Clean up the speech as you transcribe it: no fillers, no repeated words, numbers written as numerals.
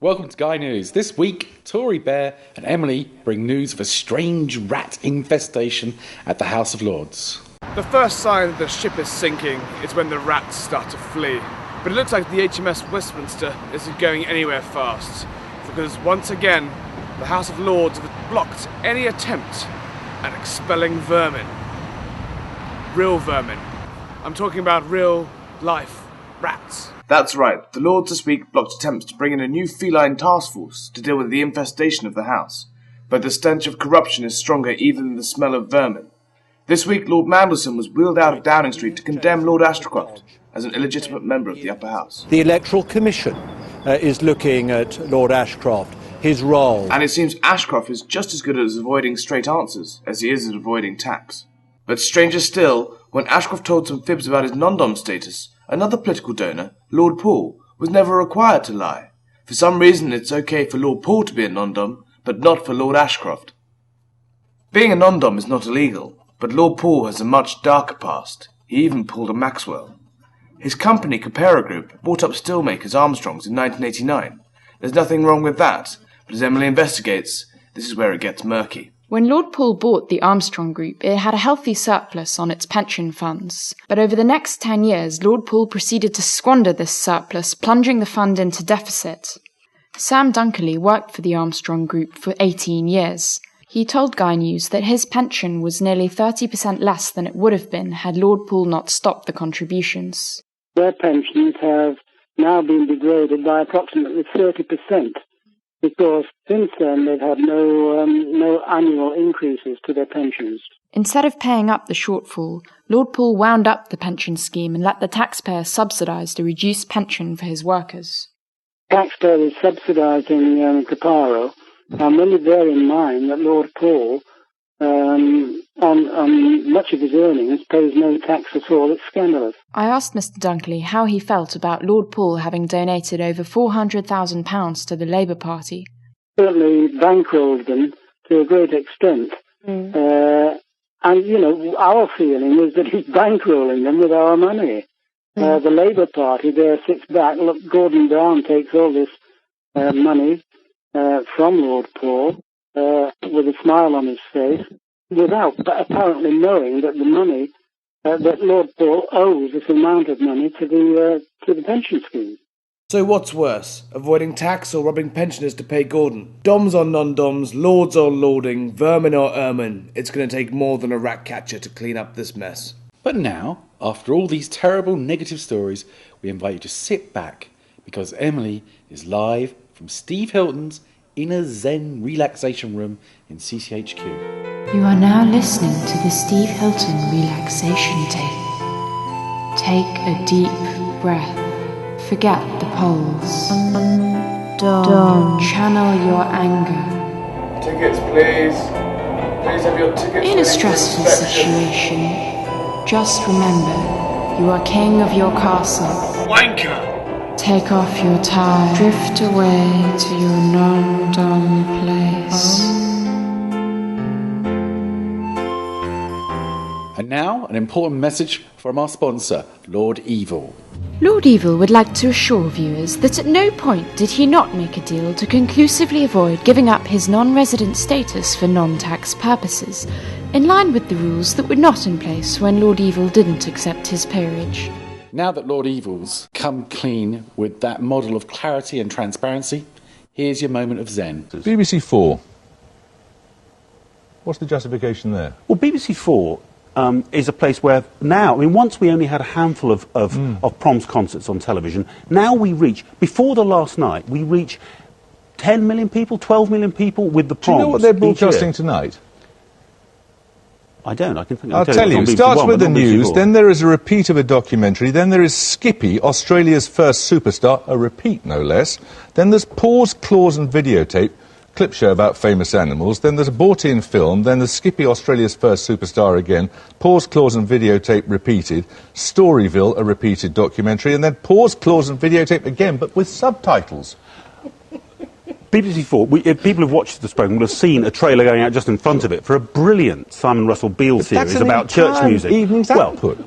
Welcome to Guy News. This week, Tory Bear and Emily bring news of a strange rat infestation at the House of Lords. The first sign that the ship is sinking is when the rats start to flee. But it looks like the HMS Westminster isn't going anywhere fast, because once again, the House of Lords have blocked any attempt at expelling vermin. Real vermin. I'm talking about real-life rats. That's right. The Lords this week blocked attempts to bring in a new feline task force to deal with the infestation of the House. But the stench of corruption is stronger even than the smell of vermin. This week, Lord Mandelson was wheeled out of Downing Street to condemn Lord Ashcroft as an illegitimate member of the Upper House. The Electoral Commission is looking at Lord Ashcroft, his role. And it seems Ashcroft is just as good at avoiding straight answers as he is at avoiding tax. But stranger still, when Ashcroft told some fibs about his non-dom status, another political donor, Lord Paul, was never required to lie. For some reason it's okay for Lord Paul to be a non-dom, but not for Lord Ashcroft. Being a non-dom is not illegal, but Lord Paul has a much darker past. He even pulled a Maxwell. His company, Capera Group, bought up steelmakers Armstrongs in 1989. There's nothing wrong with that, but as Emily investigates, this is where it gets murky. When Lord Paul bought the Armstrong Group, it had a healthy surplus on its pension funds. But over the next 10 years, Lord Paul proceeded to squander this surplus, plunging the fund into deficit. Sam Dunkerley worked for the Armstrong Group for 18 years. He told Guy News that his pension was nearly 30% less than it would have been had Lord Paul not stopped the contributions. Their pensions have now been degraded by approximately 30%. Because since then they've had no annual increases to their pensions. Instead of paying up the shortfall, Lord Paul wound up the pension scheme and let the taxpayer subsidise the reduced pension for his workers. Taxpayer is subsidising Caparo, and when you bear in mind that Lord Paul, on much of his earnings, pays no tax at all, it's scandalous. I asked Mr. Dunkerley how he felt about Lord Paul having donated over £400,000 to the Labour Party. Certainly bankrolled them to a great extent. And, our feeling was that he's bankrolling them with our money. The Labour Party there sits back. Look, Gordon Brown takes all this money from Lord Paul with a smile on his face, without apparently knowing that the money that Lord Paul owes this amount of money to the pension scheme. So what's worse, avoiding tax or robbing pensioners to pay Gordon? Doms or non-doms, lords or lording, vermin or ermine, it's going to take more than a rat catcher to clean up this mess. But now, after all these terrible negative stories, we invite you to sit back because Emily is live from Steve Hiltons Zen relaxation room in CCHQ. You are now listening to the Steve Hilton relaxation tape. Take a deep breath. Forget the polls. Don't channel your anger. Tickets, please. Please have your tickets. In a stressful situation, just remember, you are king of your castle. Wanker! Take off your tie. Drift away to your non-dom place. And now, an important message from our sponsor, Lord Evil. Lord Evil would like to assure viewers that at no point did he not make a deal to conclusively avoid giving up his non-resident status for non-tax purposes, in line with the rules that were not in place when Lord Evil didn't accept his peerage. Now that Lord Evil's come clean with that model of clarity and transparency, here's your moment of zen. BBC 4. What's the justification there? Well, BBC 4 is a place where now, once we only had a handful of proms concerts on television, now we reach, before the last night, we reach 10 million people, 12 million people with the proms. Do you know what they're broadcasting tonight? I don't. I'll tell you. It starts with the news, then there is a repeat of a documentary, then there is Skippy, Australia's first superstar, a repeat no less, then there's Pause, Clause and Videotape, clip show about famous animals, then there's a bought-in film, then there's Skippy, Australia's first superstar again, Pause, Clause and Videotape repeated, Storyville, a repeated documentary, and then Pause, Clause and Videotape again, but with subtitles. BBC 4, if people who've watched this programme will have seen a trailer going out just in front of it for a brilliant Simon Russell Beale series about church music. Evening's output.